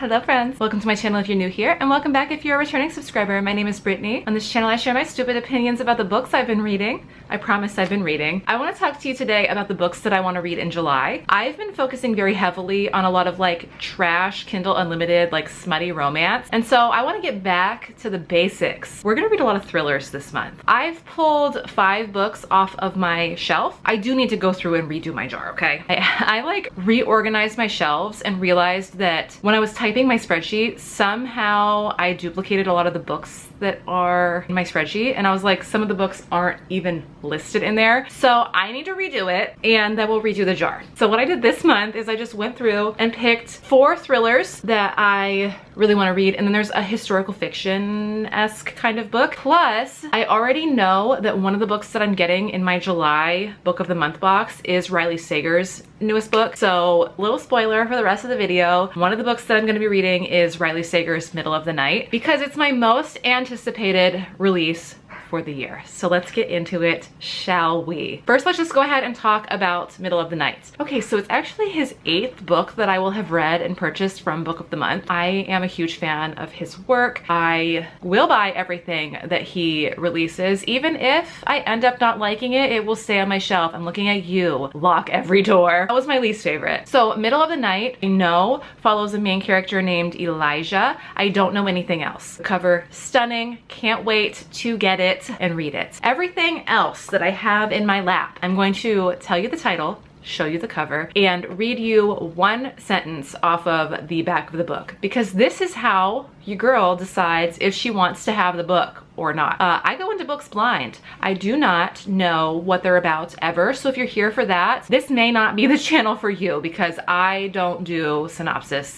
Hello friends, welcome to my channel if you're new here, and welcome back if you're a returning subscriber. My name is Brittany. On this channel I share my stupid opinions about the books I've been reading. I promise I've been reading. I want to talk to you today about the books that I want to read in July. I've been focusing very heavily on a lot of like trash Kindle Unlimited, like smutty romance, and so I want to get back to the basics. We're gonna read a lot of thrillers this month. I've pulled 5 books off of my shelf. I do need to go through and redo my jar, okay? I like reorganized my shelves and realized that when I was typing my spreadsheet, somehow I duplicated a lot of the books that are in my spreadsheet, and I was like, some of the books aren't even listed in there. So I need to redo it, and then we'll redo the jar. So what I did this month is I just went through and picked 4 thrillers that I really want to read, and then there's a historical fiction-esque kind of book. Plus, I already know that one of the books that I'm getting in my July Book of the Month box is Riley Sager's newest book. So, little spoiler for the rest of the video, one of the books that I'm going to be reading is Riley Sager's Middle of the Night, because it's my most anticipated release for the year. So let's get into it, shall we? First, let's just go ahead and talk about Middle of the Night. Okay, so it's actually his 8th book that I will have read and purchased from Book of the Month. I am a huge fan of his work. I will buy everything that he releases. Even if I end up not liking it, it will stay on my shelf. I'm looking at you. Lock every door. That was my least favorite. So Middle of the Night, I know, follows a main character named Elijah. I don't know anything else. The cover, stunning. Can't wait to get it and read it. Everything else that I have in my lap, I'm going to tell you the title, show you the cover, and read you one sentence off of the back of the book, because this is how your girl decides if she wants to have the book or not. I go into books blind. I do not know what they're about ever, so if you're here for that, this may not be the channel for you, because I don't do synopses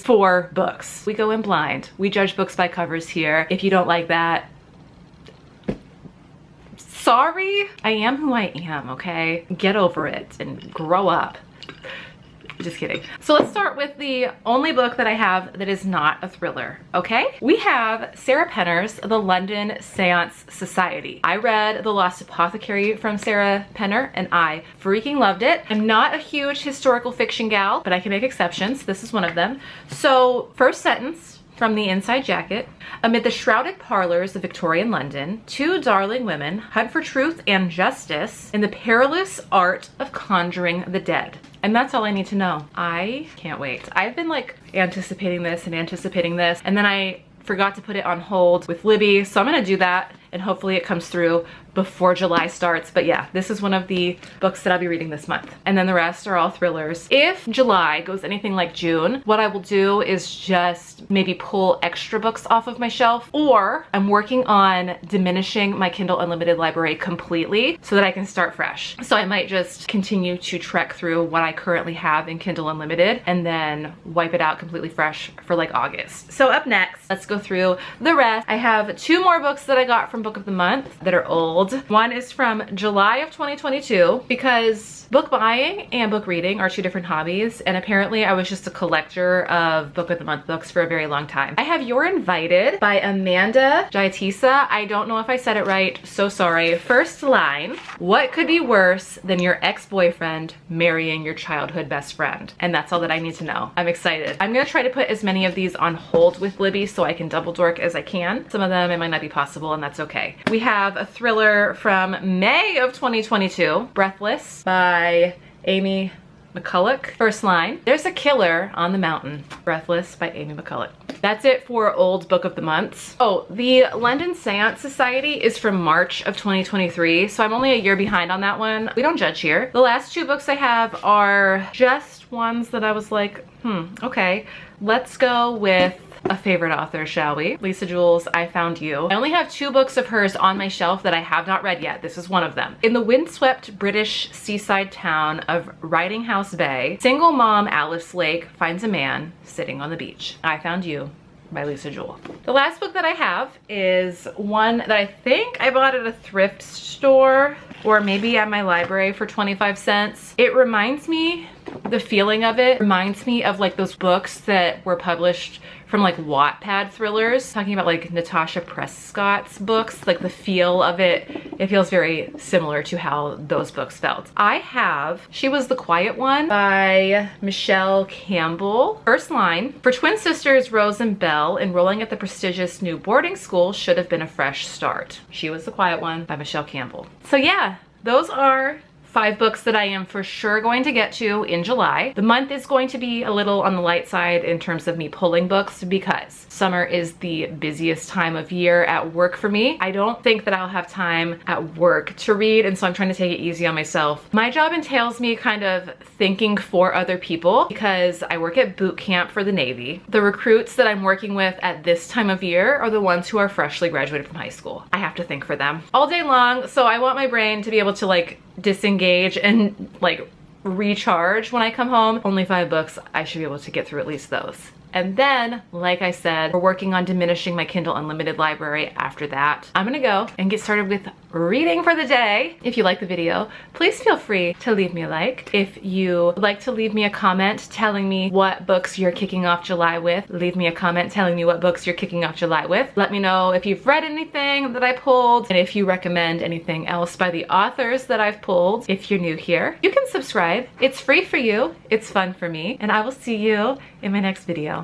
for books. We go in blind. We judge books by covers here. If you don't like that, sorry. I am who I am, okay? Get over it and grow up. Just kidding. So let's start with the only book that I have that is not a thriller, okay? We have Sarah Penner's The London Seance Society. I read The Lost Apothecary from Sarah Penner, and I freaking loved it. I'm not a huge historical fiction gal, but I can make exceptions. This is one of them. So, first sentence from the inside jacket: amid the shrouded parlors of Victorian London, 2 darling women hunt for truth and justice in the perilous art of conjuring the dead. And that's all I need to know. I can't wait. I've been like anticipating this, and then I forgot to put it on hold with Libby, so I'm gonna do that, and hopefully it comes through before July starts. But yeah, this is one of the books that I'll be reading this month. And then the rest are all thrillers. If July goes anything like June, what I will do is just maybe pull extra books off of my shelf, or I'm working on diminishing my Kindle Unlimited library completely so that I can start fresh. So I might just continue to trek through what I currently have in Kindle Unlimited and then wipe it out completely fresh for like August. So up next, let's go through the rest. I have 2 more books that I got from Book of the Month that are old. One is from July of 2022, because book buying and book reading are 2 different hobbies, and apparently I was just a collector of Book of the Month books for a very long time. I have You're Invited by Amanda Giatisa. I don't know if I said it right, so sorry. First line: what could be worse than your ex-boyfriend marrying your childhood best friend? And that's all that I need to know. I'm excited. I'm gonna try to put as many of these on hold with Libby so I can double dork as I can. Some of them it might not be possible, and that's okay. We have a thriller from May of 2022, Breathless by Amy McCulloch. First line: there's a killer on the mountain. Breathless by Amy McCulloch. That's it for old Book of the Months. Oh, the London Seance Society is from March of 2023, so I'm only a year behind on that one. We don't judge here. The last 2 books I have are just ones that I was like, okay. Let's go with a favorite author, shall we? Lisa Jewell's I Found You. I only have 2 books of hers on my shelf that I have not read yet. This is one of them. In the windswept British seaside town of Ridinghouse Bay, single mom Alice Lake finds a man sitting on the beach. I Found You by Lisa Jewell. The last book that I have is one that I think I bought at a thrift store or maybe at my library for 25 cents. It reminds me The feeling of it reminds me of like those books that were published from like Wattpad thrillers, talking about like Natasha Prescott's books. Like the feel of it, it feels very similar to how those books felt. I have She Was the Quiet One by Michelle Campbell. First line, for twin sisters Rose and Belle, enrolling at the prestigious new boarding school should have been a fresh start. She Was the Quiet One by Michelle Campbell. So yeah, those are 5 books that I am for sure going to get to in July. The month is going to be a little on the light side in terms of me pulling books because summer is the busiest time of year at work for me. I don't think that I'll have time at work to read, and so I'm trying to take it easy on myself. My job entails me kind of thinking for other people because I work at boot camp for the Navy. The recruits that I'm working with at this time of year are the ones who are freshly graduated from high school. I have to think for them all day long, so I want my brain to be able to like disengage and like recharge when I come home. Only 5 books, I should be able to get through at least those. And then, like I said, we're working on diminishing my Kindle Unlimited library after that. I'm gonna go and get started with reading for the day. If you like the video, please feel free to leave me a like. If you would like to leave me a comment telling me what books you're kicking off July with, leave me a comment telling me what books you're kicking off July with. Let me know if you've read anything that I pulled and if you recommend anything else by the authors that I've pulled. If you're new here, you can subscribe. It's free for you, it's fun for me, and I will see you in my next video.